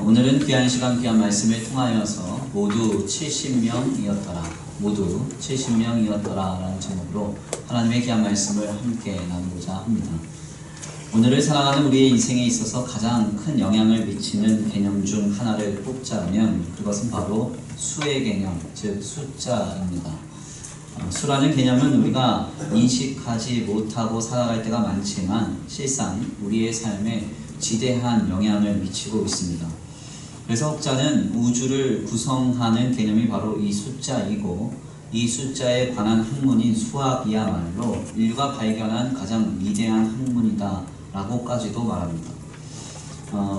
오늘은 귀한 시간 귀한 말씀을 통하여서 모두 70명이었더라 모두 70명이었더라 라는 제목으로 하나님의 귀한 말씀을 함께 나누고자 합니다. 오늘을 살아가는 우리의 인생에 있어서 가장 큰 영향을 미치는 개념 중 하나를 꼽자면 그것은 바로 수의 개념, 즉 숫자입니다. 수라는 개념은 우리가 인식하지 못하고 살아갈 때가 많지만 실상 우리의 삶에 지대한 영향을 미치고 있습니다. 그래서 학자는 우주를 구성하는 개념이 바로 이 숫자이고 이 숫자에 관한 학문인 수학이야말로 인류가 발견한 가장 위대한 학문이다 라고까지도 말합니다.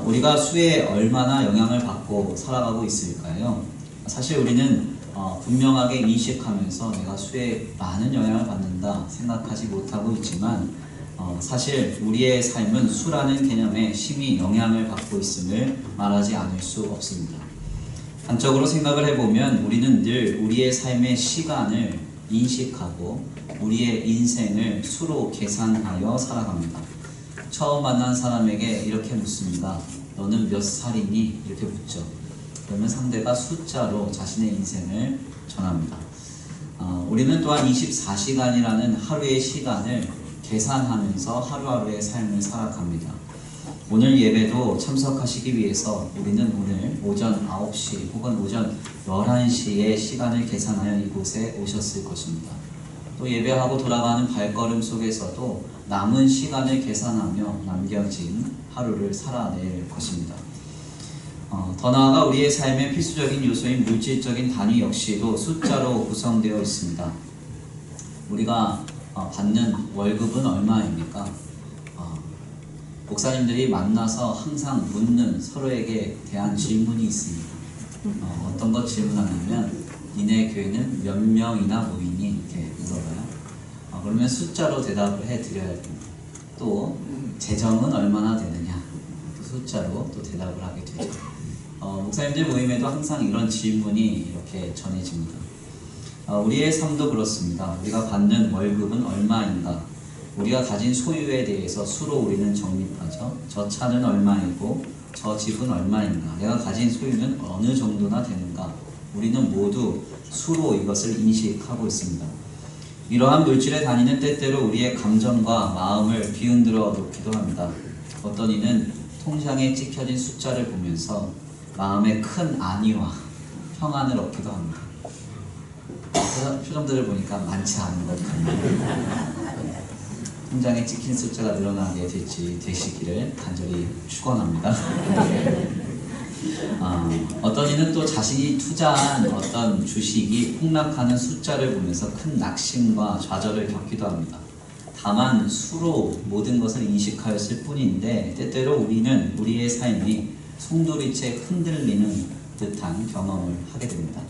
우리가 수에 얼마나 영향을 받고 살아가고 있을까요? 사실 우리는 분명하게 인식하면서 내가 수에 많은 영향을 받는다 생각하지 못하고 있지만 사실 우리의 삶은 수라는 개념에 심히 영향을 받고 있음을 말하지 않을 수 없습니다. 단적으로 생각을 해보면 우리는 늘 우리의 삶의 시간을 인식하고 우리의 인생을 수로 계산하여 살아갑니다. 처음 만난 사람에게 이렇게 묻습니다. 너는 몇 살이니? 이렇게 묻죠. 그러면 상대가 숫자로 자신의 인생을 전합니다. 우리는 또한 24시간이라는 하루의 시간을 계산하면서 하루하루의 삶을 살아갑니다. 오늘 예배도 참석하시기 위해서 우리는 오늘 오전 9시 혹은 오전 11시의 시간을 계산하여 이곳에 오셨을 것입니다. 또 예배하고 돌아가는 발걸음 속에서도 남은 시간을 계산하며 남겨진 하루를 살아낼 것입니다. 더 나아가 우리의 삶의 필수적인 요소인 물질적인 단위 역시도 숫자로 구성되어 있습니다. 우리가 받는 월급은 얼마입니까? 목사님들이 만나서 항상 묻는 서로에게 대한 질문이 있습니다. 어떤 것 질문하냐면 니네 교회는 몇 명이나 모이니? 이렇게 물어봐요. 그러면 숫자로 대답을 해드려야 됩니다. 또 재정은 얼마나 되느냐? 또 숫자로 또 대답을 하게 되죠. 목사님들 모임에도 항상 이런 질문이 이렇게 전해집니다. 우리의 삶도 그렇습니다. 우리가 받는 월급은 얼마인가? 우리가 가진 소유에 대해서 수로 우리는 정립하죠. 저 차는 얼마이고 저 집은 얼마인가? 내가 가진 소유는 어느 정도나 되는가? 우리는 모두 수로 이것을 인식하고 있습니다. 이러한 물질의 단위는 때때로 우리의 감정과 마음을 뒤흔들어 놓기도 합니다. 어떤 이는 통장에 찍혀진 숫자를 보면서 마음에 큰 안위와 평안을 얻기도 합니다. 표정들을 보니까 많지 않은 것 같네요. 통장에 찍힌 숫자가 늘어나게 되시기를 간절히 축원합니다. 어떤 이는 또 자신이 투자한 어떤 주식이 폭락하는 숫자를 보면서 큰 낙심과 좌절을 겪기도 합니다. 다만 수로 모든 것을 인식하였을 뿐인데 때때로 우리는 우리의 삶이 송두리째 흔들리는 듯한 경험을 하게 됩니다.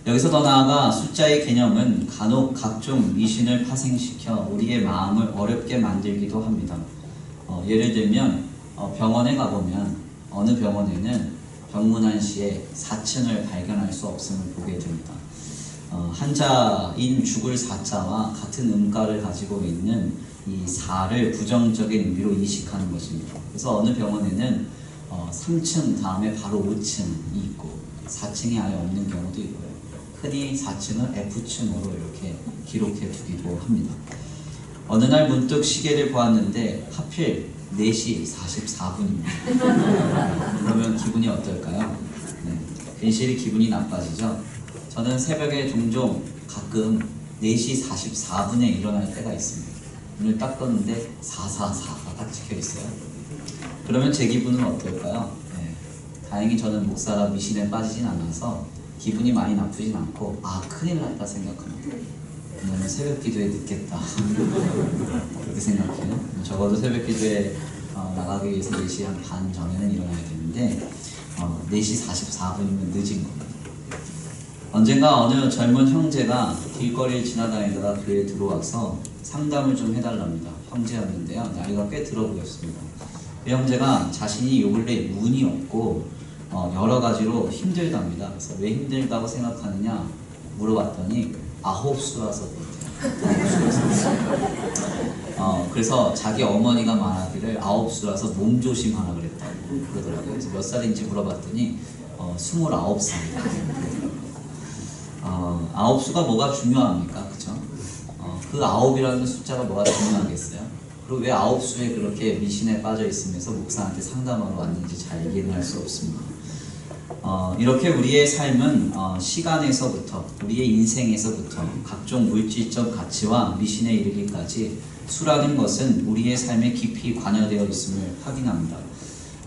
여기서 더 나아가 숫자의 개념은 간혹 각종 미신을 파생시켜 우리의 마음을 어렵게 만들기도 합니다. 예를 들면 병원에 가보면 어느 병원에는 병문안 시에 4층을 발견할 수 없음을 보게 됩니다. 한자인 죽을 사자와 같은 음가를 가지고 있는 이 4를 부정적인 의미로 인식하는 것입니다. 그래서 어느 병원에는 3층 다음에 바로 5층이 있고 4층이 아예 없는 경우도 있고요. 흔히 4층을 F층으로 이렇게 기록해 두기도 합니다. 어느 날 문득 시계를 보았는데 하필 4시 44분입니다. 그러면 기분이 어떨까요? 괜시리 기분이 나빠지죠? 저는 새벽에 종종 가끔 4시 44분에 일어날 때가 있습니다. 눈을 딱 떴는데 444가 딱 찍혀 있어요. 그러면 제 기분은 어떨까요? 다행히 저는 목사라 미신에 빠지진 않아서 기분이 많이 나쁘진 않고 큰일 났다 생각합니다. 왜냐면 새벽 기도에 늦겠다 그렇게 생각해요. 적어도 새벽 기도에 나가기 위해서 4시 한 반 전에는 일어나야 되는데 4시 44분이면 늦은 겁니다. 언젠가 어느 젊은 형제가 길거리를 지나다니다가 교회에 들어와서 상담을 좀 해달랍니다. 형제였는데요. 나이가 꽤 들어 보였습니다. 그 형제가 자신이 요 근래 운이 없고 여러 가지로 힘들답니다. 그래서 왜 힘들다고 생각하느냐 물어봤더니 9수라서 그렇대요. 그래서 자기 어머니가 말하기를 9수라서 몸조심하라 그랬다고 그러더라고요. 그래서 몇 살인지 물어봤더니 29살이다. 9수가 뭐가 중요합니까? 그쵸? 그 9이라는 숫자가 뭐가 중요하겠어요? 그리고 왜 9수에 그렇게 미신에 빠져 있으면서 목사한테 상담하러 왔는지 잘 이해는 할 수 없습니다. 이렇게 우리의 삶은 시간에서부터, 우리의 인생에서부터 각종 물질적 가치와 미신에 이르기까지 수라는 것은 우리의 삶에 깊이 관여되어 있음을 확인합니다.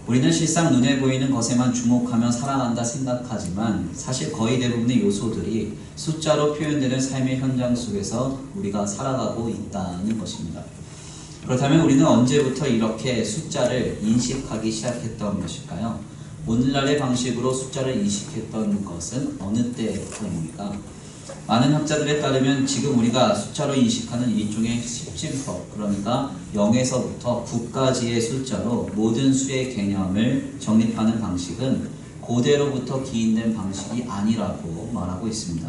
우리는 실상 눈에 보이는 것에만 주목하며 살아간다 생각하지만 사실 거의 대부분의 요소들이 숫자로 표현되는 삶의 현장 속에서 우리가 살아가고 있다는 것입니다. 그렇다면 우리는 언제부터 이렇게 숫자를 인식하기 시작했던 것일까요? 오늘날의 방식으로 숫자를 인식했던 것은 어느 때부터입니까? 많은 학자들에 따르면 지금 우리가 숫자로 인식하는 일종의 십진법, 그러니까 0에서부터 9까지의 숫자로 모든 수의 개념을 정립하는 방식은 고대로부터 기인된 방식이 아니라고 말하고 있습니다.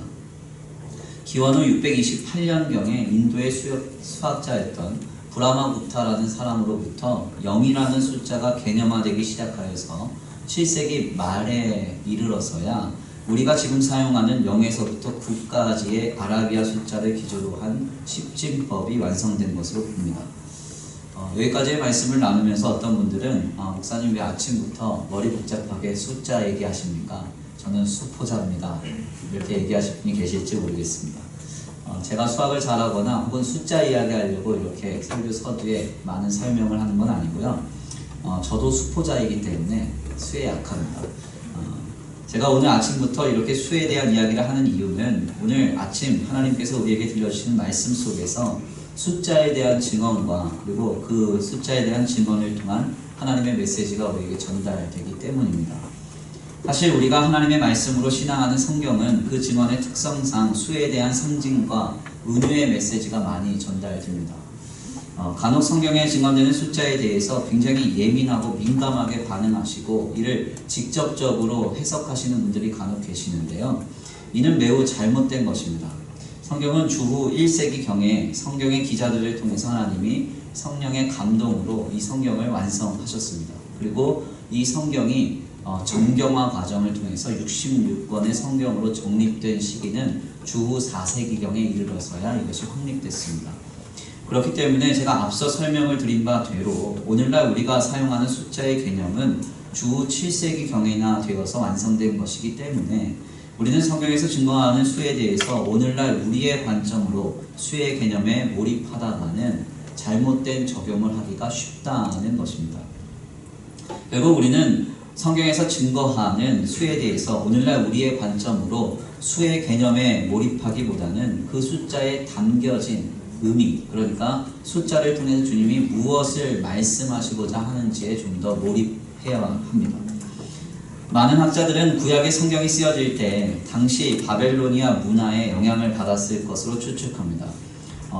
기원후 628년경에 인도의 수학자였던 브라마구타라는 사람으로부터 0이라는 숫자가 개념화되기 시작하여서 7세기 말에 이르러서야 우리가 지금 사용하는 0에서부터 9까지의 아라비아 숫자를 기초로 한 십진법이 완성된 것으로 봅니다. 여기까지의 말씀을 나누면서 어떤 분들은 목사님 왜 아침부터 머리 복잡하게 숫자 얘기하십니까? 저는 수포자입니다. 이렇게 얘기하실 분이 계실지 모르겠습니다. 제가 수학을 잘하거나 혹은 숫자 이야기하려고 이렇게 설교 서두에 많은 설명을 하는 건 아니고요. 저도 수포자이기 때문에 수에 약합니다. 제가 오늘 아침부터 이렇게 수에 대한 이야기를 하는 이유는 오늘 아침 하나님께서 우리에게 들려주시는 말씀 속에서 숫자에 대한 증언과 그리고 그 숫자에 대한 증언을 통한 하나님의 메시지가 우리에게 전달되기 때문입니다. 사실 우리가 하나님의 말씀으로 신앙하는 성경은 그 증언의 특성상 수에 대한 상징과 은유의 메시지가 많이 전달됩니다. 간혹 성경에 증언되는 숫자에 대해서 굉장히 예민하고 민감하게 반응하시고 이를 직접적으로 해석하시는 분들이 간혹 계시는데요. 이는 매우 잘못된 것입니다. 성경은 주후 1세기경에 성경의 기자들을 통해서 하나님이 성령의 감동으로 이 성경을 완성하셨습니다. 그리고 이 성경이 정경화 과정을 통해서 66권의 성경으로 정립된 시기는 주후 4세기경에 이르러서야 이것이 확립됐습니다. 그렇기 때문에 제가 앞서 설명을 드린 바대로 오늘날 우리가 사용하는 숫자의 개념은 주후 7세기경에나 되어서 완성된 것이기 때문에 우리는 성경에서 증거하는 수에 대해서 오늘날 우리의 관점으로 수의 개념에 몰입하다가는 잘못된 적용을 하기가 쉽다는 것입니다. 결국 우리는 성경에서 증거하는 수에 대해서 오늘날 우리의 관점으로 수의 개념에 몰입하기보다는 그 숫자에 담겨진 의미, 그러니까 숫자를 통해서 주님이 무엇을 말씀하시고자 하는지에 좀 더 몰입해야 합니다. 많은 학자들은 구약의 성경이 쓰여질 때 당시 바벨로니아 문화에 영향을 받았을 것으로 추측합니다.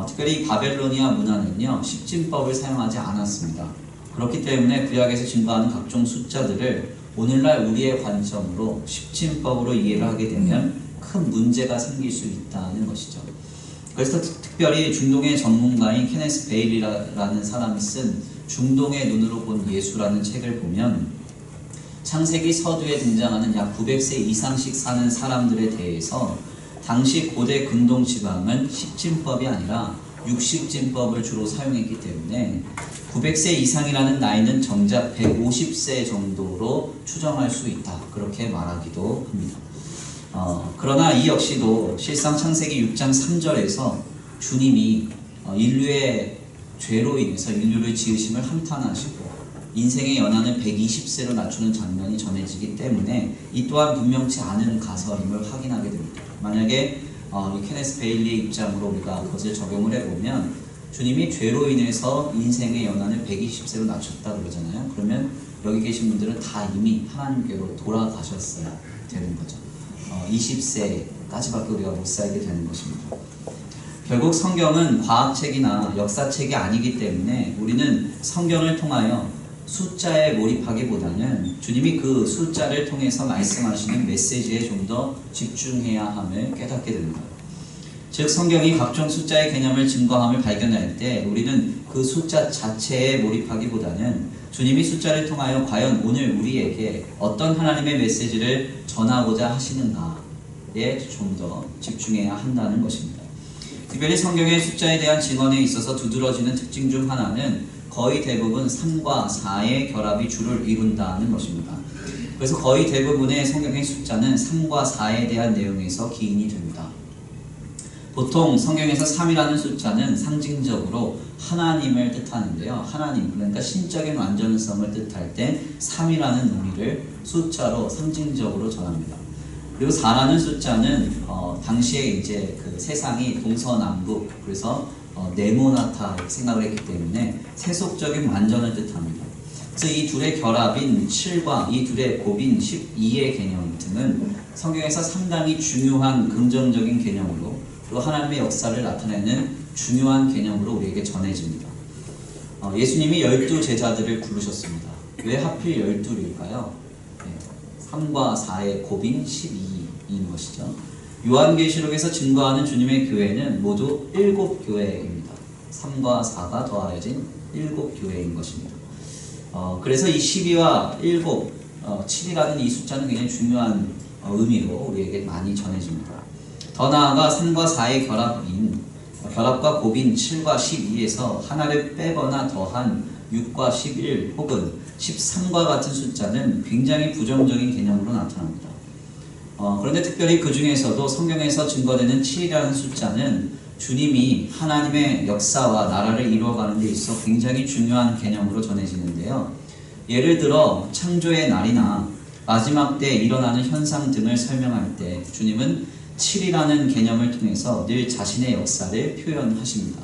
특별히 바벨로니아 문화는요, 십진법을 사용하지 않았습니다. 그렇기 때문에 구약에서 증거하는 각종 숫자들을 오늘날 우리의 관점으로 십진법으로 이해를 하게 되면 큰 문제가 생길 수 있다는 것이죠. 그래서 특별히 중동의 전문가인 케네스 베일리라는 사람이 쓴 중동의 눈으로 본 예수라는 책을 보면 창세기 서두에 등장하는 약 900세 이상씩 사는 사람들에 대해서 당시 고대 근동 지방은 십진법이 아니라 육십진법을 주로 사용했기 때문에 900세 이상이라는 나이는 정작 150세 정도로 추정할 수 있다, 그렇게 말하기도 합니다. 그러나 이 역시도 실상 창세기 6장 3절에서 주님이 인류의 죄로 인해서 인류를 지으심을 한탄하시고 인생의 연한을 120세로 낮추는 장면이 전해지기 때문에 이 또한 분명치 않은 가설임을 확인하게 됩니다. 만약에 이 케네스 베일리의 입장으로 우리가 그것을 적용을 해보면 주님이 죄로 인해서 인생의 연한을 120세로 낮췄다 그러잖아요. 그러면 여기 계신 분들은 다 이미 하나님께로 돌아가셨어야 되는 거죠. 20세까지밖에 우리가 못 살게 되는 것입니다. 결국 성경은 과학책이나 역사책이 아니기 때문에 우리는 성경을 통하여 숫자에 몰입하기보다는 주님이 그 숫자를 통해서 말씀하시는 메시지에 좀 더 집중해야 함을 깨닫게 됩니다. 즉 성경이 각종 숫자의 개념을 증거함을 발견할 때 우리는 그 숫자 자체에 몰입하기보다는 주님이 숫자를 통하여 과연 오늘 우리에게 어떤 하나님의 메시지를 전하고자 하시는가에 좀 더 집중해야 한다는 것입니다. 특별히 성경의 숫자에 대한 증언에 있어서 두드러지는 특징 중 하나는 거의 대부분 3과 4의 결합이 주를 이룬다는 것입니다. 그래서 거의 대부분의 성경의 숫자는 3과 4에 대한 내용에서 기인이 됩니다. 보통 성경에서 3이라는 숫자는 상징적으로 하나님을 뜻하는데요. 하나님, 그러니까 신적인 완전성을 뜻할 때 3이라는 의미를 숫자로 상징적으로 전합니다. 그리고 4라는 숫자는 당시에 이제 그 세상이 동서남북, 그래서 네모나타 생각을 했기 때문에 세속적인 완전을 뜻합니다. 그래서 이 둘의 결합인 7과 이 둘의 곱인 12의 개념 등은 성경에서 상당히 중요한 긍정적인 개념으로 또 하나님의 역사를 나타내는 중요한 개념으로 우리에게 전해집니다. 예수님이 12 제자들을 부르셨습니다. 왜 하필 12일까요? 3과 4의 곱인 12인 것이죠. 요한계시록에서 증거하는 주님의 교회는 모두 7교회입니다. 3과 4가 더하여진 7교회인 것입니다. 그래서 이 12와 7, 7이라는 이 숫자는 굉장히 중요한 의미로 우리에게 많이 전해집니다. 더 나아가 3과 4의 결합과 곱인 7과 12에서 하나를 빼거나 더한 6과 11 혹은 13과 같은 숫자는 굉장히 부정적인 개념으로 나타납니다. 그런데 특별히 그 중에서도 성경에서 증거되는 7이라는 숫자는 주님이 하나님의 역사와 나라를 이루어가는 데 있어 굉장히 중요한 개념으로 전해지는데요. 예를 들어 창조의 날이나 마지막 때 일어나는 현상 등을 설명할 때 주님은 7이라는 개념을 통해서 늘 자신의 역사를 표현하십니다.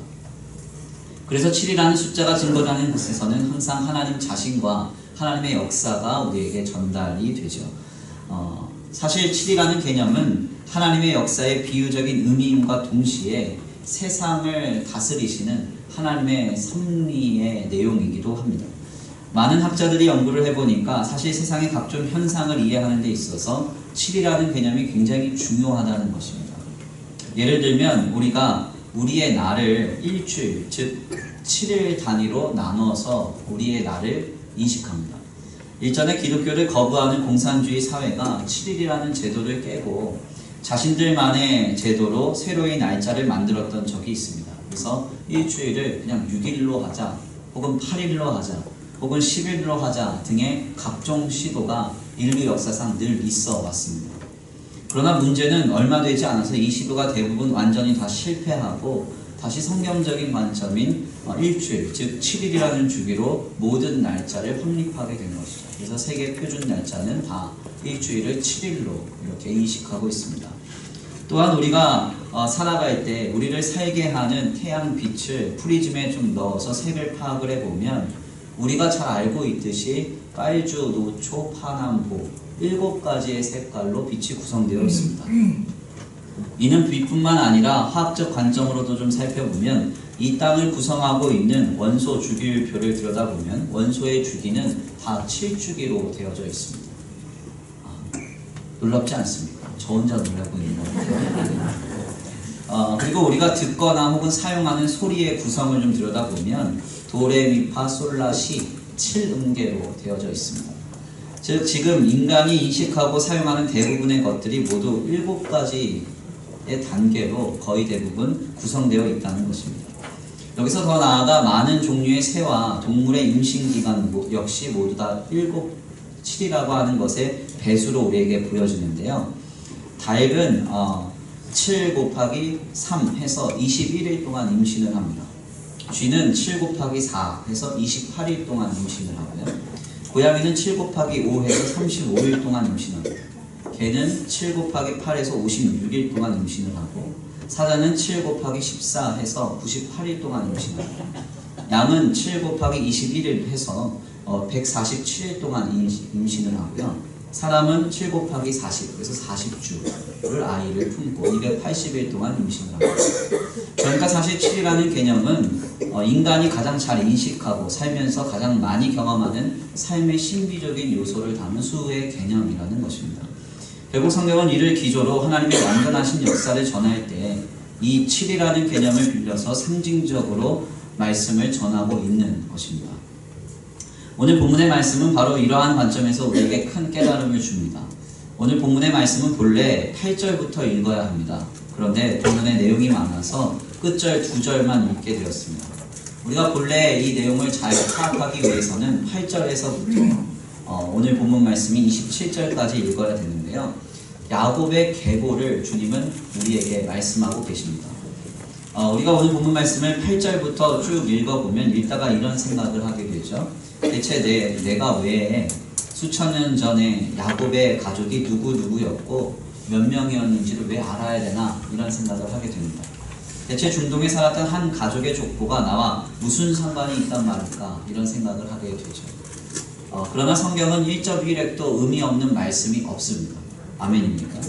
그래서 7이라는 숫자가 증거되는 곳에서는 항상 하나님 자신과 하나님의 역사가 우리에게 전달이 되죠. 사실 7이라는 개념은 하나님의 역사의 비유적인 의미임과 동시에 세상을 다스리시는 하나님의 섭리의 내용이기도 합니다. 많은 학자들이 연구를 해보니까 사실 세상의 각종 현상을 이해하는 데 있어서 7이라는 개념이 굉장히 중요하다는 것입니다. 예를 들면 우리가 우리의 날을 일주일, 즉 7일 단위로 나눠서 우리의 날을 인식합니다. 일전에 기독교를 거부하는 공산주의 사회가 7일이라는 제도를 깨고 자신들만의 제도로 새로운 날짜를 만들었던 적이 있습니다. 그래서 일주일을 그냥 6일로 하자, 혹은 8일로 하자, 혹은 10일로 하자 등의 각종 시도가 인류 역사상 늘 있어 왔습니다. 그러나 문제는 얼마 되지 않아서 이 시도가 대부분 완전히 다 실패하고 다시 성경적인 관점인 일주일, 즉 7일이라는 주기로 모든 날짜를 확립하게 된 것이죠. 그래서 세계 표준 날짜는 다 일주일을 7일로 이렇게 인식하고 있습니다. 또한 우리가 살아갈 때 우리를 살게 하는 태양 빛을 프리즘에 좀 넣어서 색을 파악을 해보면 우리가 잘 알고 있듯이 빨주, 노초, 파남보 7가지의 색깔로 빛이 구성되어 있습니다. 이는 빛뿐만 아니라 화학적 관점으로도 좀 살펴보면 이 땅을 구성하고 있는 원소 주기율표를 들여다보면 원소의 주기는 다 7주기로 되어져 있습니다. 놀랍지 않습니까? 저 혼자 놀라고 있는 것 같아요. 그리고 우리가 듣거나 혹은 사용하는 소리의 구성을 좀 들여다보면 도레미파 솔라시 7음계로 되어져 있습니다. 즉 지금 인간이 인식하고 사용하는 대부분의 것들이 모두 7가지의 단계로 거의 대부분 구성되어 있다는 것입니다. 여기서 더 나아가 많은 종류의 새와 동물의 임신기간 역시 모두 다 7이라고 하는 것의 배수로 우리에게 보여지는데요. 닭은 7 곱하기 3 해서 21일 동안 임신을 합니다. 쥐는 7 곱하기 4 해서 28일 동안 임신을 하고요. 고양이는 7 곱하기 5 해서 35일 동안 임신합니다. 개는 7 곱하기 8 해서 56일 동안 임신을 하고 사자는 7 곱하기 14 해서 98일 동안 임신합니다. 양은 7 곱하기 21일 해서 147일 동안 임신을 하고요. 사람은 7 곱하기 40, 그래서 40주를 아이를 품고 280일 동안 임신을 합니다. 그러니까 사실 7이라는 개념은 인간이 가장 잘 인식하고 살면서 가장 많이 경험하는 삶의 신비적인 요소를 담은 수의 개념이라는 것입니다. 결국 성경은 이를 기조로 하나님의 완전하신 역사를 전할 때 이 7이라는 개념을 빌려서 상징적으로 말씀을 전하고 있는 것입니다. 오늘 본문의 말씀은 바로 이러한 관점에서 우리에게 큰 깨달음을 줍니다. 오늘 본문의 말씀은 본래 8절부터 읽어야 합니다. 그런데 본문의 내용이 많아서 끝절 2절만 읽게 되었습니다. 우리가 본래 이 내용을 잘 파악하기 위해서는 8절에서부터 오늘 본문 말씀이 27절까지 읽어야 되는데요. 야곱의 계보를 주님은 우리에게 말씀하고 계십니다. 우리가 오늘 본문 말씀을 8절부터 쭉 읽어보면 읽다가 이런 생각을 하게 되죠. 대체 내가 왜 수천 년 전에 야곱의 가족이 누구였고 몇 명이었는지를 왜 알아야 되나 이런 생각을 하게 됩니다. 대체 중동에 살았던 한 가족의 족보가 나와 무슨 상관이 있단 말일까 이런 생각을 하게 되죠. 그러나 성경은 1.1획도 의미 없는 말씀이 없습니다. 아멘입니까?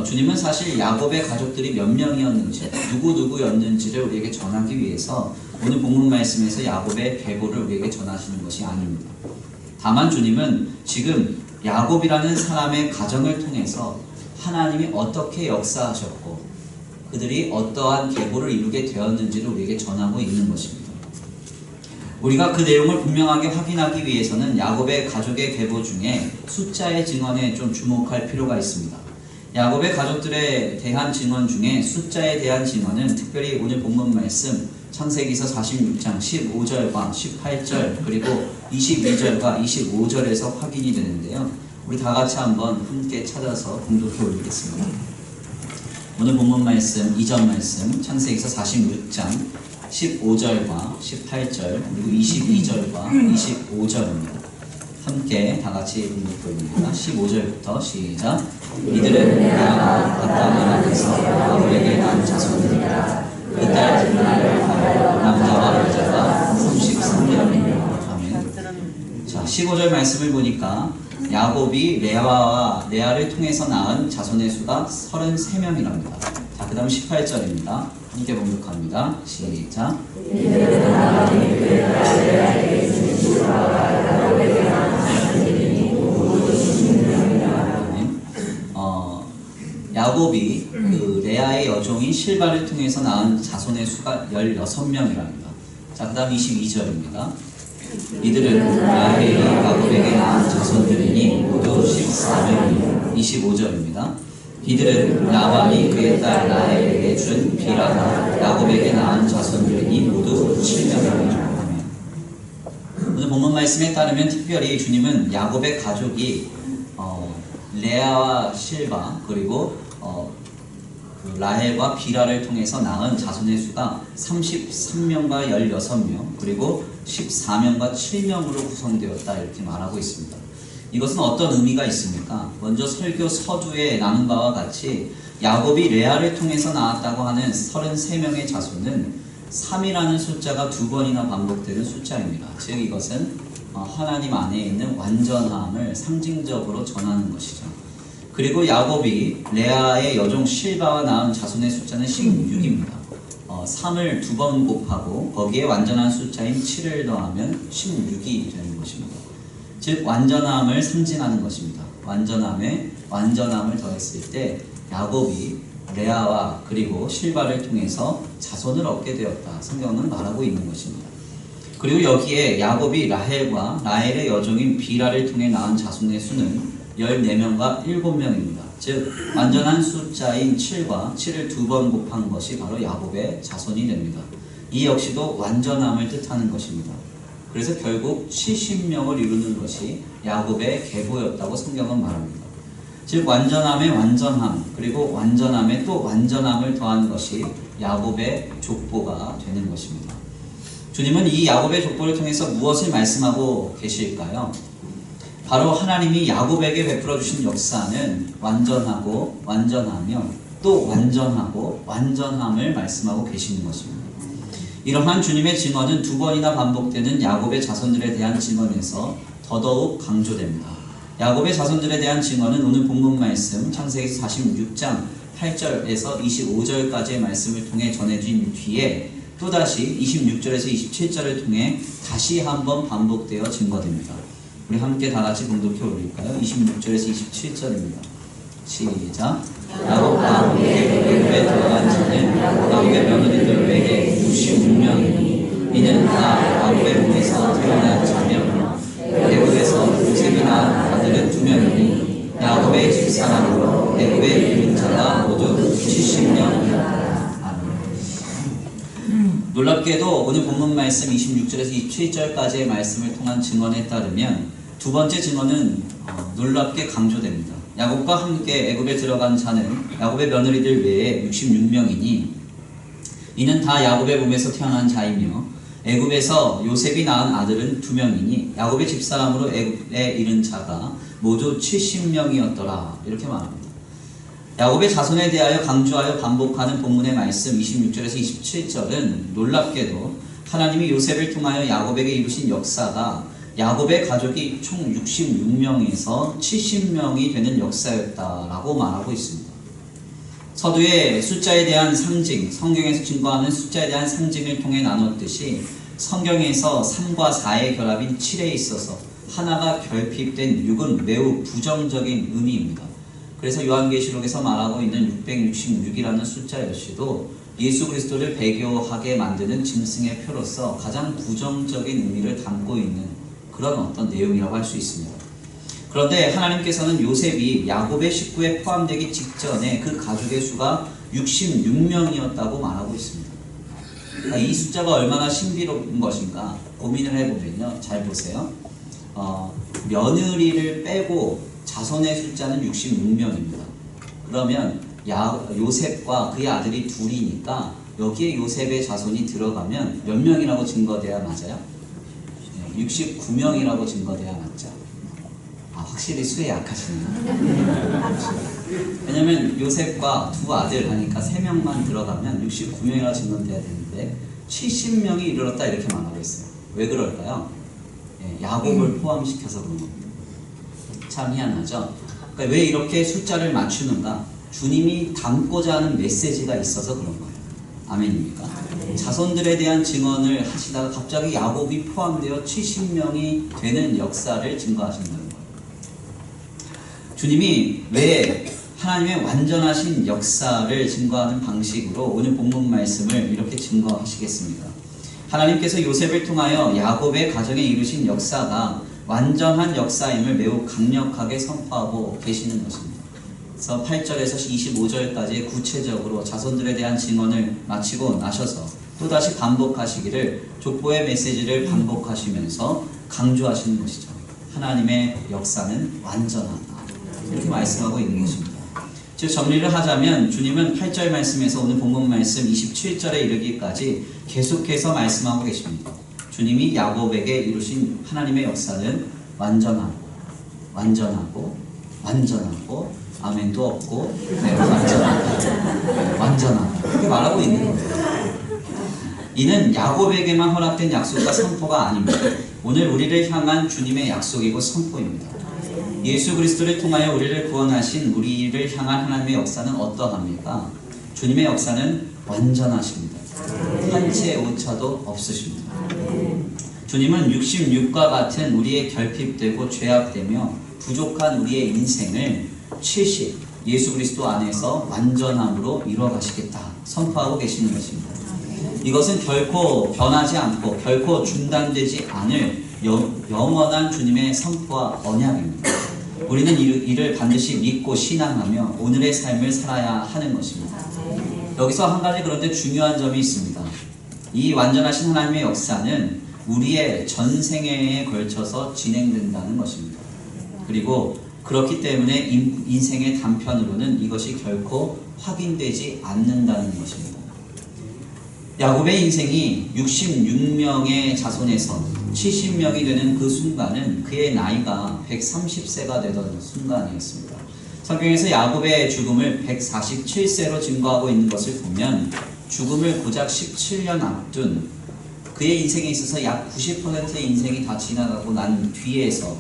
주님은 사실 야곱의 가족들이 몇 명이었는지 누구였는지를 우리에게 전하기 위해서 오늘 본문 말씀에서 야곱의 계보를 우리에게 전하시는 것이 아닙니다. 다만 주님은 지금 야곱이라는 사람의 가정을 통해서 하나님이 어떻게 역사하셨고 그들이 어떠한 계보를 이루게 되었는지를 우리에게 전하고 있는 것입니다. 우리가 그 내용을 분명하게 확인하기 위해서는 야곱의 가족의 계보 중에 숫자의 증언에 좀 주목할 필요가 있습니다. 야곱의 가족들에 대한 증언 중에 숫자에 대한 증언은 특별히 오늘 본문 말씀 창세기서 46장 15절과 18절 그리고 22절과 25절에서 확인이 되는데요. 우리 다 같이 한번 함께 찾아서 공독해 올리겠습니다. 오늘 본문 말씀 2절 말씀 창세기서 46장 15절과 18절 그리고 22절과 25절입니다. 함께 다 같이 공독해 올립니다. 15절부터 시작. 이들은 레아가 아담을 안에서 야곱에게 낳은 자손들이라. 그딸 디나를 하여 남자와 여자가 33명이며. 아멘. 자, 15절 말씀을 보니까 야곱이 레아를 통해서 낳은 자손의 수가 33명이랍니다. 자, 그 다음 18절입니다. 함께 봉독합니다. 시작. 야곱이 그 레아의 여종인 실바를 통해서 낳은 자손의 수가 16명이랍니다. 자, 그 다음 22절입니다. 이들은 라헬이 야곱에게 낳은 자손들이니 모두 14명이요. 25절입니다. 이들은 라반이 그의 딸 라헬에게 준 비라가 야곱에게 낳은 자손들이니 모두 7명이요. 오늘 본문 말씀에 따르면 특별히 주님은 야곱의 가족이 레아와 실바 그리고 라헬과 비라를 통해서 낳은 자손의 수가 33명과 16명 그리고 14명과 7명으로 구성되었다 이렇게 말하고 있습니다. 이것은 어떤 의미가 있습니까? 먼저 설교 서두에 나눈 바와 같이 야곱이 레아를 통해서 낳았다고 하는 33명의 자손은 3이라는 숫자가 2번이나 반복되는 숫자입니다. 즉 이것은 하나님 안에 있는 완전함을 상징적으로 전하는 것이죠. 그리고 야곱이 레아의 여종 실바와 낳은 자손의 숫자는 16입니다. 3을 2번 곱하고 거기에 완전한 숫자인 7을 더하면 16이 되는 것입니다. 즉 완전함을 상징하는 것입니다. 완전함에 완전함을 더했을 때 야곱이 레아와 그리고 실바를 통해서 자손을 얻게 되었다. 성경은 말하고 있는 것입니다. 그리고 여기에 야곱이 라헬과 라헬의 여종인 비라를 통해 낳은 자손의 수는 14명과 7명입니다. 즉 완전한 숫자인 7과 7을 2번 곱한 것이 바로 야곱의 자손이 됩니다. 이 역시도 완전함을 뜻하는 것입니다. 그래서 결국 70명을 이루는 것이 야곱의 계보였다고 성경은 말합니다. 즉 완전함의 완전함 그리고 완전함에 또 완전함을 더한 것이 야곱의 족보가 되는 것입니다. 주님은 이 야곱의 족보를 통해서 무엇을 말씀하고 계실까요? 바로 하나님이 야곱에게 베풀어 주신 역사는 완전하고 완전하며 또 완전하고 완전함을 말씀하고 계시는 것입니다. 이러한 주님의 증언은 2번이나 반복되는 야곱의 자손들에 대한 증언에서 더더욱 강조됩니다. 야곱의 자손들에 대한 증언은 오늘 본문 말씀 창세기 46장 8절에서 25절까지의 말씀을 통해 전해진 뒤에 또다시 26절에서 27절을 통해 다시 한번 반복되어 증거됩니다. 우리 함께 다 같이 공독해 올릴까요? 26절에서 27절입니다. 시작. 야곱과 그의 궤도에 들어간 자는 애굽에 이른 자가 모두 70명이었더라. 놀랍게도 오늘 본문 말씀 26절에서 27절까지의 말씀을 통한 증언에 따르면 두 번째 증언은 놀랍게 강조됩니다. 야곱과 함께 애굽에 들어간 자는 야곱의 며느리들 외에 66명이니 이는 다 야곱의 몸에서 태어난 자이며 애굽에서 요셉이 낳은 아들은 2명이니 야곱의 집사람으로 애굽에 이른 자가 모두 70명이었더라. 이렇게 말합니다. 야곱의 자손에 대하여 강조하여 반복하는 본문의 말씀 26절에서 27절은 놀랍게도 하나님이 요셉을 통하여 야곱에게 이루신 역사가 야곱의 가족이 총 66명에서 70명이 되는 역사였다라고 말하고 있습니다. 서두에 숫자에 대한 상징, 성경에서 증거하는 숫자에 대한 상징을 통해 나눴듯이 성경에서 3과 4의 결합인 7에 있어서 하나가 결핍된 6은 매우 부정적인 의미입니다. 그래서 요한계시록에서 말하고 있는 666이라는 숫자 역시도 예수 그리스도를 배교하게 만드는 짐승의 표로서 가장 부정적인 의미를 담고 있는 그런 어떤 내용이라고 할 수 있습니다. 그런데 하나님께서는 요셉이 야곱의 식구에 포함되기 직전에 그 가족의 수가 66명이었다고 말하고 있습니다. 그러니까 이 숫자가 얼마나 신비로운 것인가 고민을 해보면요. 잘 보세요. 며느리를 빼고 자손의 숫자는 66명입니다. 그러면 요셉과 그의 아들이 둘이니까 여기에 요셉의 자손이 들어가면 몇 명이라고 증거돼야 맞아요? 69명이라고 증거돼야 맞죠. 확실히 수에 약하시네요. 왜냐면 요셉과 두 아들 하니까 3명만 들어가면 69명이라고 증거돼야 되는데 70명이 이르렀다 이렇게 말하고 있어요. 왜 그럴까요? 야곱을 포함시켜서 그런 겁니다. 참 희한하죠? 그러니까 왜 이렇게 숫자를 맞추는가? 주님이 담고자 하는 메시지가 있어서 그런 거예요. 아멘입니까? 자손들에 대한 증언을 하시다가 갑자기 야곱이 포함되어 70명이 되는 역사를 증거하신다는 거예요. 주님이 왜 하나님의 완전하신 역사를 증거하는 방식으로 오늘 본문 말씀을 이렇게 증거하시겠습니까? 하나님께서 요셉을 통하여 야곱의 가정에 이루신 역사가 완전한 역사임을 매우 강력하게 선포하고 계시는 것입니다. 그래서 8절에서 25절까지 구체적으로 자손들에 대한 증언을 마치고 나셔서 또다시 반복하시기를 족보의 메시지를 반복하시면서 강조하시는 것이죠. 하나님의 역사는 완전하다. 이렇게 말씀하고 있는 것입니다. 즉 정리를 하자면 주님은 8절 말씀에서 오늘 본문 말씀 27절에 이르기까지 계속해서 말씀하고 계십니다. 주님이 야곱에게 이루신 하나님의 역사는 완전하고 아멘도 없고 완전하고 이렇게 말하고 있는 거예요. 이는 야곱에게만 허락된 약속과 선포가 아닙니다. 오늘 우리를 향한 주님의 약속이고 선포입니다. 예수 그리스도를 통하여 우리를 구원하신 우리를 향한 하나님의 역사는 어떠합니까? 주님의 역사는 완전하십니다. 한 채 오차도 없으십니다. 주님은 66과 같은 우리의 결핍되고 죄악되며 부족한 우리의 인생을 70 예수 그리스도 안에서 완전함으로 이루어가시겠다 선포하고 계시는 것입니다. 이것은 결코 변하지 않고 결코 중단되지 않을 영원한 주님의 선포와 언약입니다. 우리는 이를 반드시 믿고 신앙하며 오늘의 삶을 살아야 하는 것입니다. 여기서 한 가지 그런데 중요한 점이 있습니다. 이 완전하신 하나님의 역사는 우리의 전생애에 걸쳐서 진행된다는 것입니다. 그리고 그렇기 때문에 인생의 단편으로는 이것이 결코 확인되지 않는다는 것입니다. 야곱의 인생이 66명의 자손에서 70명이 되는 그 순간은 그의 나이가 130세가 되던 순간이었습니다. 성경에서 야곱의 죽음을 147세로 증거하고 있는 것을 보면 죽음을 고작 17년 앞둔 그의 인생에 있어서 약 90%의 인생이 다 지나가고 난 뒤에서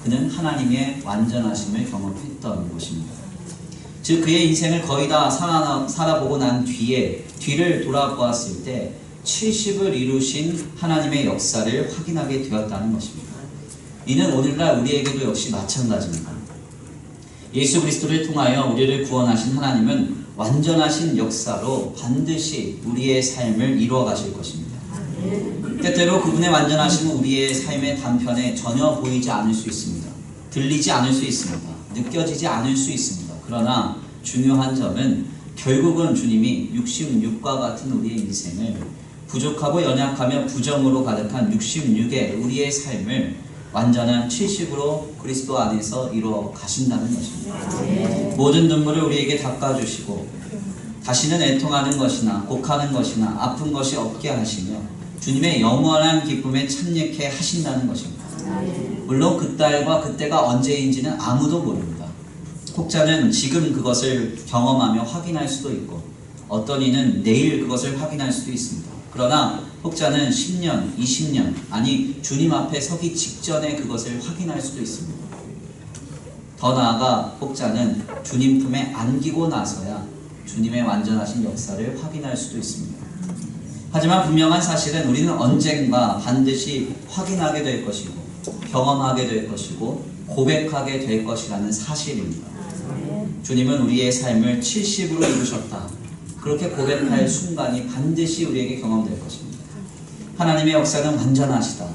그는 하나님의 완전하심을 경험했던 것입니다. 즉 그의 인생을 거의 다 살아보고 난 뒤를 돌아보았을 때 70을 이루신 하나님의 역사를 확인하게 되었다는 것입니다. 이는 오늘날 우리에게도 역시 마찬가지입니다. 예수 그리스도를 통하여 우리를 구원하신 하나님은 완전하신 역사로 반드시 우리의 삶을 이루어 가실 것입니다. 때때로 그분의 완전하심은 우리의 삶의 단편에 전혀 보이지 않을 수 있습니다. 들리지 않을 수 있습니다. 느껴지지 않을 수 있습니다. 그러나 중요한 점은 결국은 주님이 66과 같은 우리의 인생을 부족하고 연약하며 부정으로 가득한 66의 우리의 삶을 완전한 70으로 그리스도 안에서 이루어 가신다는 것입니다. 모든 눈물을 우리에게 닦아주시고 다시는 애통하는 것이나 곡하는 것이나 아픈 것이 없게 하시며 주님의 영원한 기쁨에 참여케 하신다는 것입니다. 물론 그날과 그때가 언제인지는 아무도 모릅니다. 혹자는 지금 그것을 경험하며 확인할 수도 있고 어떤 이는 내일 그것을 확인할 수도 있습니다. 그러나 혹자는 10년, 20년, 아니 주님 앞에 서기 직전에 그것을 확인할 수도 있습니다. 더 나아가 혹자는 주님 품에 안기고 나서야 주님의 완전하신 역사를 확인할 수도 있습니다. 하지만 분명한 사실은 우리는 언젠가 반드시 확인하게 될 것이고 경험하게 될 것이고 고백하게 될 것이라는 사실입니다. 주님은 우리의 삶을 70으로 이루셨다. 그렇게 고백할 순간이 반드시 우리에게 경험될 것입니다. 하나님의 역사는 완전하시다.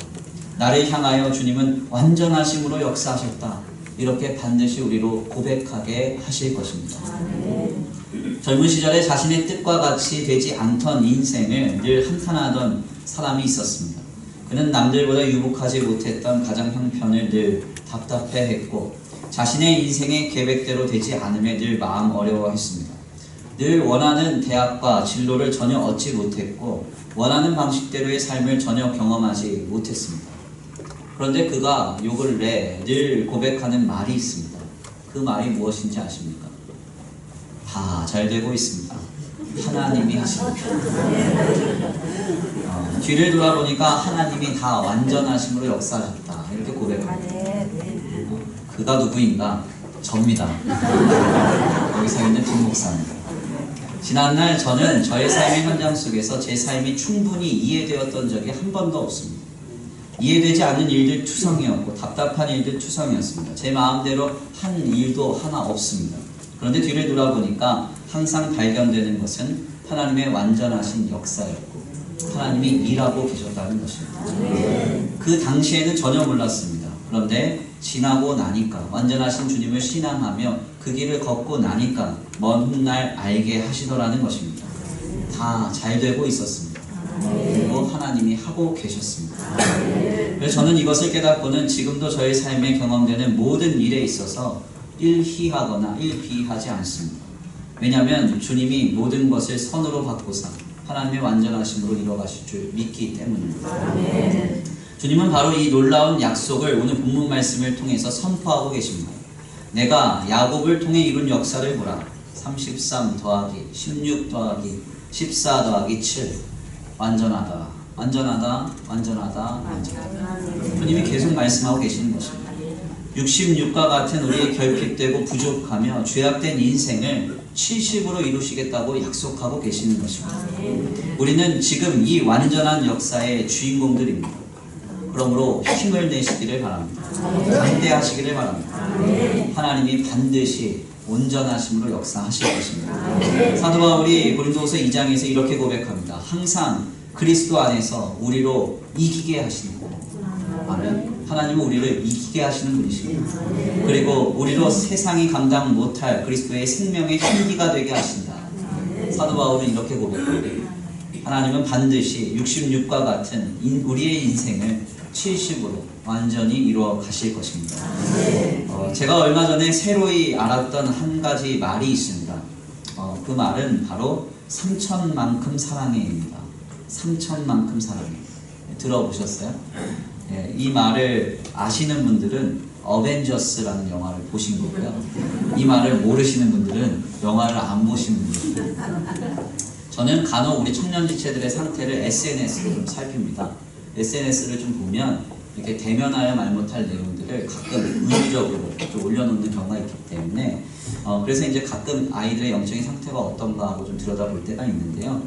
나를 향하여 주님은 완전하심으로 역사하셨다. 이렇게 반드시 우리로 고백하게 하실 것입니다. 젊은 시절에 자신의 뜻과 같이 되지 않던 인생을 늘 한탄하던 사람이 있었습니다. 그는 남들보다 유복하지 못했던 가정 형편을 늘 답답해했고 자신의 인생의 계획대로 되지 않음에 늘 마음 어려워했습니다. 늘 원하는 대학과 진로를 전혀 얻지 못했고 원하는 방식대로의 삶을 전혀 경험하지 못했습니다. 그런데 그가 요 근래 늘 고백하는 말이 있습니다. 그 말이 무엇인지 아십니까? 다 잘 되고 있습니다. 하나님이 하십니다. 뒤를 돌아보니까 하나님이 다 완전하심으로 역사하셨다. 이렇게 고백합니다. 그가 누구인가? 접니다. 여기서 있는 김 목사입니다. 지난날 저는 저의 삶의 현장 속에서 제 삶이 충분히 이해되었던 적이 한 번도 없습니다. 이해되지 않는 일들 투성이었고 답답한 일들 투성이었습니다. 제 마음대로 한 일도 하나 없습니다. 그런데 뒤를 돌아보니까 항상 발견되는 것은 하나님의 완전하신 역사였고 하나님이 일하고 계셨다는 것입니다. 그 당시에는 전혀 몰랐습니다. 그런데 지나고 나니까 완전하신 주님을 신앙하며 그 길을 걷고 나니까 먼 훗날 알게 하시더라는 것입니다. 다 잘 되고 있었습니다. 그리고 하나님이 하고 계셨습니다. 그래서 저는 이것을 깨닫고는 지금도 저의 삶에 경험되는 모든 일에 있어서 일희하거나 일비하지 않습니다. 왜냐하면 주님이 모든 것을 선으로 바꾸사 하나님의 완전하심으로 이뤄가실 줄 믿기 때문입니다. 주님은 바로 이 놀라운 약속을 오늘 본문 말씀을 통해서 선포하고 계십니다. 내가 야곱을 통해 이룬 역사를 보라. 33 더하기 16 더하기 14 더하기 7 완전하다, 완전하다, 완전하다, 완전하다. 주님이 계속 말씀하고 계시는 것입니다. 66과 같은 우리의 결핍되고 부족하며 죄악된 인생을 70으로 이루시겠다고 약속하고 계시는 것입니다. 우리는 지금 이 완전한 역사의 주인공들입니다. 그러므로 힘을 내시기를 바랍니다. 강대하시기를 바랍니다. 하나님이 반드시 온전하심으로 역사하실 것입니다. 사도 바울이 고린도후서 2장에서 이렇게 고백합니다. 항상 그리스도 안에서 우리로 이기게 하시는 분. 아멘. 하나님은 우리를 이기게 하시는 분이십니다. 그리고 우리로 세상이 감당 못할 그리스도의 생명의 향기가 되게 하신다. 사도 바울은 이렇게 고백합니다. 하나님은 반드시 66과 같은 우리의 인생을 70으로 완전히 이루어 가실 것입니다. 제가 얼마 전에 새로이 알았던 한 가지 말이 있습니다. 그 말은 바로 3천만큼 사랑해입니다. 3천만큼 사랑해. 들어보셨어요? 이 말을 아시는 분들은 어벤져스라는 영화를 보신 거고요. 이 말을 모르시는 분들은 영화를 안 보신 분들입니다. 저는 간혹 우리 청년지체들의 상태를 SNS로 좀 살핍니다. SNS를 좀 보면 이렇게 대면하여 말 못할 내용들을 가끔 의무적으로 좀 올려놓는 경우가 있기 때문에 그래서 이제 가끔 아이들의 영적인 상태가 어떤가 하고 좀 들여다볼 때가 있는데요.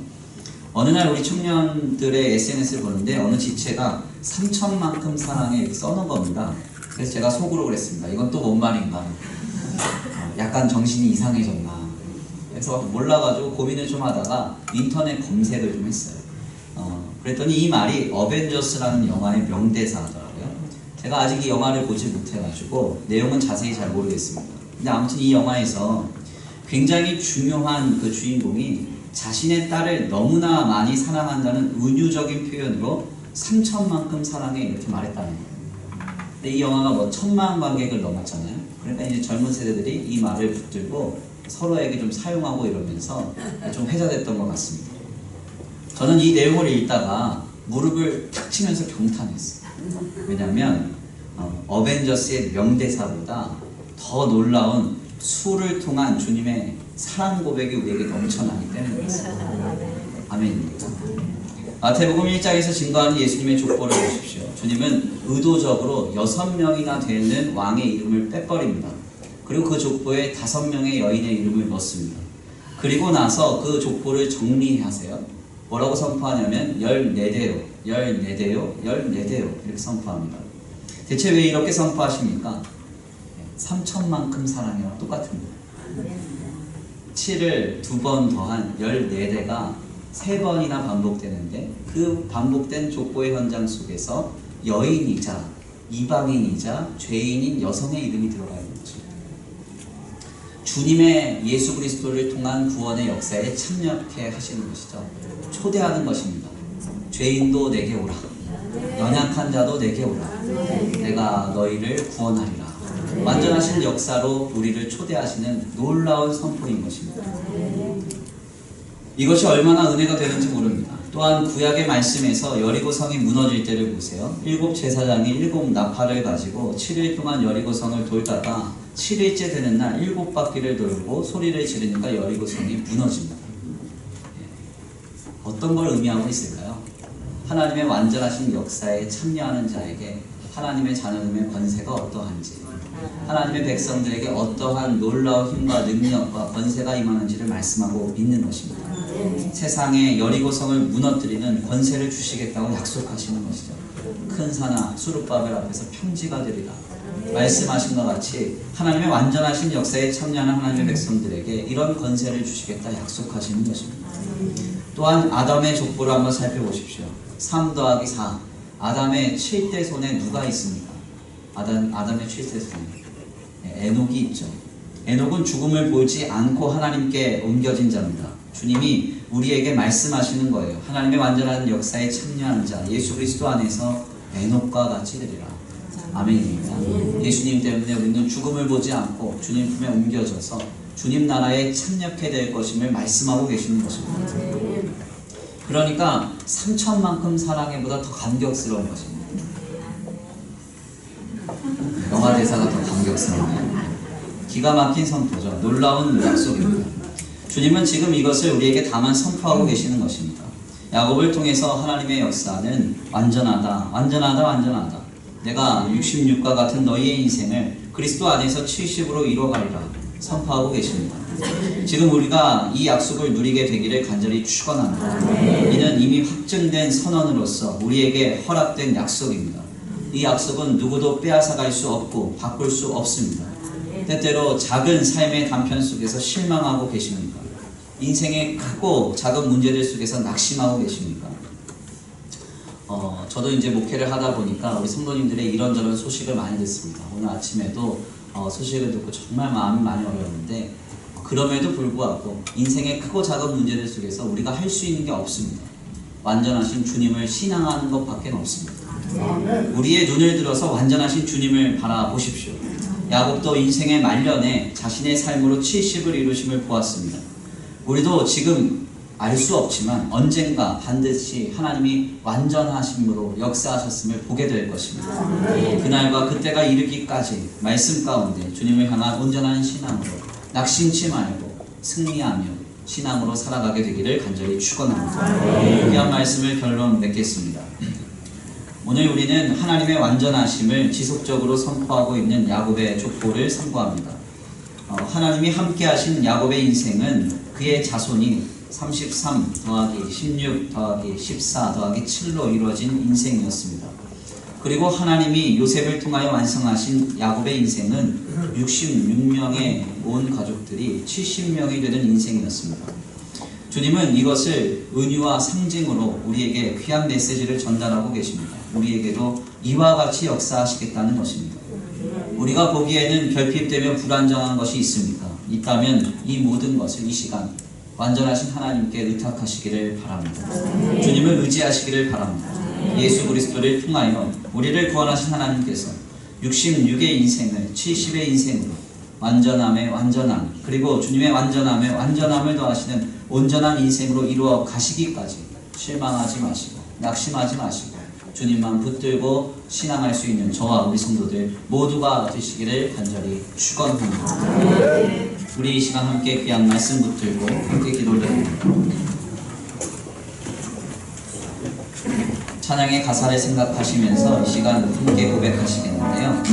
어느 날 우리 청년들의 SNS를 보는데 어느 지체가 3천만큼 사랑해 이렇게 써놓은 겁니다. 그래서 제가 속으로 그랬습니다. 이건 또 뭔 말인가? 약간 정신이 이상해졌나? 그래서 몰라가지고 고민을 좀 하다가 인터넷 검색을 좀 했어요. 그랬더니 이 말이 어벤져스라는 영화의 명대사더라고요. 제가 아직 이 영화를 보지 못해가지고 내용은 자세히 잘 모르겠습니다. 근데 아무튼 이 영화에서 굉장히 중요한 그 주인공이 자신의 딸을 너무나 많이 사랑한다는 은유적인 표현으로 3천만큼 사랑해 이렇게 말했다는 거예요. 근데 이 영화가 뭐 1,000만 관객을 넘었잖아요. 그러니까 이제 젊은 세대들이 이 말을 붙들고 서로에게 좀 사용하고 이러면서 좀 회자됐던 것 같습니다. 저는 이 내용을 읽다가 무릎을 탁 치면서 경탄했어요. 왜냐하면 어벤져스의 명대사보다 더 놀라운 수를 통한 주님의 사랑 고백이 우리에게 넘쳐나기 때문이었습니다. 아멘입니다. 마태복음 1장에서 증거하는 예수님의 족보를 보십시오. 주님은 의도적으로 6명이나 되는 왕의 이름을 빼버립니다. 그리고 그 족보에 5명의 여인의 이름을 넣습니다. 그리고 나서 그 족보를 정리하세요. 뭐라고 선포하냐면 14대요, 14대요, 14대요 이렇게 선포합니다. 대체 왜 이렇게 선포하십니까? 3천만큼 사랑이랑 똑같은 거예요. 7을 2번 더한 14대가 3번이나 반복되는데 그 반복된 족보의 현장 속에서 여인이자 이방인이자 죄인인 여성의 이름이 들어가 있는 거죠. 주님의 예수 그리스도를 통한 구원의 역사에 참여케 하시는 것이죠. 초대하는 것입니다. 죄인도 내게 오라. 연약한 자도 내게 오라. 내가 너희를 구원하리라. 완전하신 역사로 우리를 초대하시는 놀라운 선포인 것입니다. 이것이 얼마나 은혜가 되는지 모릅니다. 또한 구약의 말씀에서 여리고성이 무너질 때를 보세요. 7 제사장이 7 나팔을 가지고 7일 동안 여리고성을 돌다가 7일째 되는 날 7바퀴를 돌고 소리를 지르니까 여리고성이 무너집니다. 어떤 걸 의미하고 있을까요? 하나님의 완전하신 역사에 참여하는 자에게 하나님의 자녀됨의 권세가 어떠한지, 하나님의 백성들에게 어떠한 놀라운 힘과 능력과 권세가 임하는지를 말씀하고 있는 것입니다. 세상에 여리고성을 무너뜨리는 권세를 주시겠다고 약속하시는 것이죠. 큰 산아 수룹바벨 앞에서 평지가 되리라 말씀하신 것 같이 하나님의 완전하신 역사에 참여하는 하나님의 백성들에게 이런 권세를 주시겠다 약속하시는 것입니다. 또한 아담의 족보를 한번 살펴보십시오. 3 더하기 4 아담의 7대 손에 누가 있습니까? 아담의 7대 손에 에녹이 있죠. 에녹은 죽음을 보지 않고 하나님께 옮겨진 자입니다. 주님이 우리에게 말씀하시는 거예요. 하나님의 완전한 역사에 참여한 자 예수 그리스도 안에서 에녹과 같이 되리라. 아멘입니다. 예수님 때문에 우리는 죽음을 보지 않고 주님 품에 옮겨져서 주님 나라에 참여케 될 것임을 말씀하고 계시는 것입니다. 그러니까 3천만큼 사랑해보다 더 감격스러운 것입니다. 영화 대사가 더 감격스럽네요. 기가 막힌 선포죠. 놀라운 약속입니다. 주님은 지금 이것을 우리에게 다만 선포하고 계시는 것입니다. 야곱을 통해서 하나님의 역사는 완전하다, 완전하다, 완전하다. 내가 66과 같은 너희의 인생을 그리스도 안에서 70으로 이뤄가리라 선포하고 계십니다. 지금 우리가 이 약속을 누리게 되기를 간절히 축원합니다. 이는 이미 확증된 선언으로서 우리에게 허락된 약속입니다. 이 약속은 누구도 빼앗아갈 수 없고 바꿀 수 없습니다. 때때로 작은 삶의 단편 속에서 실망하고 계십니까? 인생의 크고 작은 문제들 속에서 낙심하고 계십니까? 저도 이제 목회를 하다 보니까 우리 성도님들의 이런저런 소식을 많이 듣습니다. 오늘 아침에도 소식을 듣고 정말 마음이 많이 어려웠는데 그럼에도 불구하고 인생의 크고 작은 문제들 속에서 우리가 할 수 있는 게 없습니다. 완전하신 주님을 신앙하는 것밖에 없습니다. 우리의 눈을 들어서 완전하신 주님을 바라보십시오. 야곱도 인생의 말년에 자신의 삶으로 70을 이루심을 보았습니다. 우리도 지금 알 수 없지만 언젠가 반드시 하나님이 완전하심으로 역사하셨음을 보게 될 것입니다. 그날과 그때가 이르기까지 말씀 가운데 주님을 향한 온전한 신앙으로 낙심치 말고 승리하며 신앙으로 살아가게 되기를 간절히 축원합니다. 귀한 말씀을 결론 맺겠습니다. 오늘 우리는 하나님의 완전하심을 지속적으로 선포하고 있는 야곱의 족보를 선포합니다. 하나님이 함께 하신 야곱의 인생은 그의 자손이 33 더하기 16 더하기 14 더하기 7로 이루어진 인생이었습니다. 그리고 하나님이 요셉을 통하여 완성하신 야곱의 인생은 66명의 온 가족들이 70명이 되는 인생이었습니다. 주님은 이것을 은유와 상징으로 우리에게 귀한 메시지를 전달하고 계십니다. 우리에게도 이와 같이 역사하시겠다는 것입니다. 우리가 보기에는 결핍되며 불안정한 것이 있습니까? 이 있다면 이 모든 것을 이 시간 완전하신 하나님께 의탁하시기를 바랍니다. 주님을 의지하시기를 바랍니다. 예수 그리스도를 통하여 우리를 구원하신 하나님께서 66의 인생을 70의 인생으로 완전함의 완전함, 그리고 주님의 완전함의 완전함을 더하시는 온전한 인생으로 이루어 가시기까지 실망하지 마시고 낙심하지 마시고 주님만 붙들고 신앙할 수 있는 저와 우리 성도들 모두가 되시기를 간절히 축원합니다. 우리 이 시간 함께 귀한 말씀 붙들고 함께 기도를 드립니다. 찬양의 가사를 생각하시면서 이 시간 함께 고백하시겠는데요.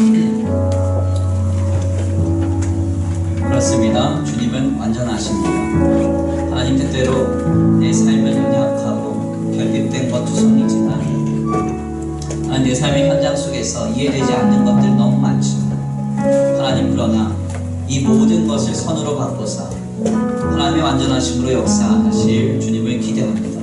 그렇습니다. 주님은 완전하십니다. 하나님 뜻대로 내 삶은 연약하고 결핍된 것투성이지만 하나님 내 삶의 현장 속에서 이해되지 않는 것들 너무 많지만 하나님 그러나 이 모든 것을 선으로 바꿔서 하나님의 완전하심으로 역사하실 주님을 기대합니다.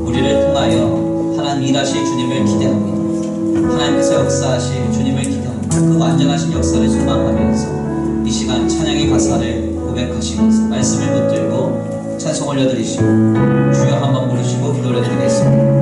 우리를 통하여 하나님 일하실 주님을 기대합니다. 하나님께서 역사하실 주님을 기대합니다. 그 완전하신 역사를 소망하면서 이 시간 찬양의 가사를 고백하시면서 말씀을 붙들고 찬송 올려드리시고 주여 한번 부르시고 기도를 드리겠습니다.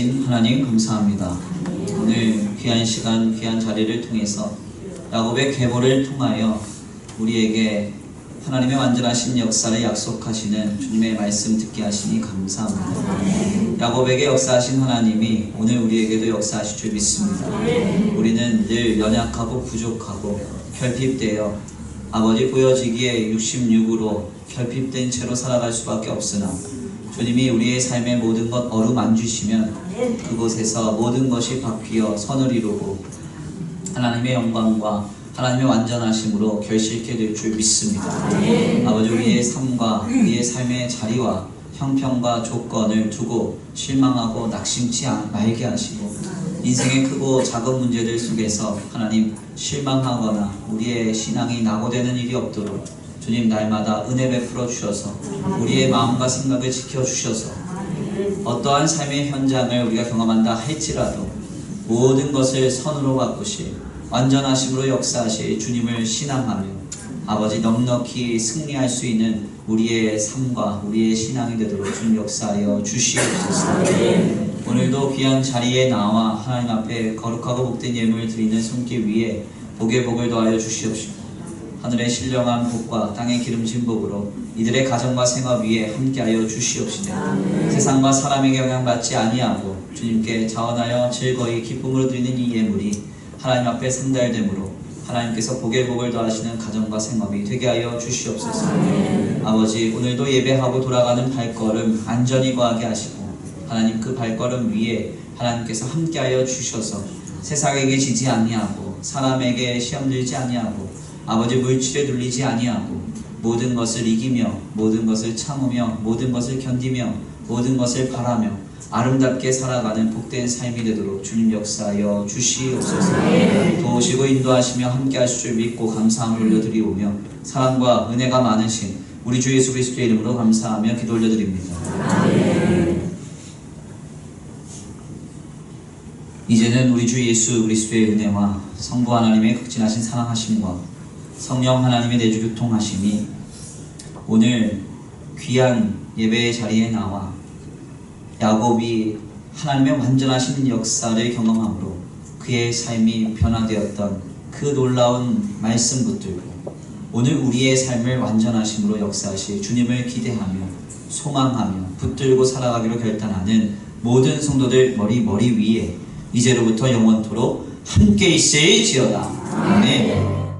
살아계신 하나님 감사합니다. 오늘 귀한 시간, 귀한 자리를 통해서 야곱의 계보를 통하여 우리에게 하나님의 완전하신 역사를 약속하시는 주님의 말씀 듣게 하시니 감사합니다. 야곱에게 역사하신 하나님이 오늘 우리에게도 역사하실 줄 믿습니다. 우리는 늘 연약하고 부족하고 결핍되어 아버지 보여지기에 66으로 결핍된 채로 살아갈 수밖에 없으나 주님이 우리의 삶의 모든 것 어루만지시면 그곳에서 모든 것이 바뀌어 선을 이루고 하나님의 영광과 하나님의 완전하심으로 결실케 될 줄 믿습니다. 아버지 우리의 삶과 우리의 삶의 자리와 형편과 조건을 두고 실망하고 낙심치 말게 하시고 인생의 크고 작은 문제들 속에서 하나님 실망하거나 우리의 신앙이 낙오되는 일이 없도록 주님 날마다 은혜 베풀어 주셔서 우리의 마음과 생각을 지켜주셔서 어떠한 삶의 현장을 우리가 경험한다 할지라도 모든 것을 선으로 바꾸실 완전하심으로 역사하실 주님을 신앙하며 아버지 넉넉히 승리할 수 있는 우리의 삶과 우리의 신앙이 되도록 주님 역사하여 주시옵소서. 오늘도 귀한 자리에 나와 하나님 앞에 거룩하고 복된 예물을 드리는 손길 위에 복의 복을 더하여 주시옵시고 하늘의 신령한 복과 땅의 기름진 복으로 이들의 가정과 생업 위에 함께하여 주시옵시되 세상과 사람에게 영향받지 아니하고 주님께 자원하여 즐거이 기쁨으로 드리는 이 예물이 하나님 앞에 상달됨으로 하나님께서 복의 복을 더하시는 가정과 생업이 되게 하여 주시옵소서. 아버지 오늘도 예배하고 돌아가는 발걸음 안전히 거하게 하시고 하나님 그 발걸음 위에 하나님께서 함께하여 주셔서 세상에게 지지 아니하고 사람에게 시험 들지 아니하고 아버지 물질에 눌리지 아니하고 모든 것을 이기며 모든 것을 참으며 모든 것을 견디며 모든 것을 바라며 아름답게 살아가는 복된 삶이 되도록 주님 역사하여 주시옵소서. 도우시고 인도하시며 함께 하실 줄 믿고 감사함을 올려드리오며 사랑과 은혜가 많으신 우리 주 예수 그리스도의 이름으로 감사하며 기도 올려드립니다. 이제는 우리 주 예수 그리스도의 은혜와 성부 하나님의 극진하신 사랑하심과 성령 하나님의 내주 교통하심이 오늘 귀한 예배의 자리에 나와 야곱이 하나님의 완전하신 역사를 경험함으로 그의 삶이 변화되었던 그 놀라운 말씀 붙들고 오늘 우리의 삶을 완전하심으로 역사하실 주님을 기대하며 소망하며 붙들고 살아가기로 결단하는 모든 성도들 머리 위에 이제로부터 영원토록 함께 있을지어다. 아멘.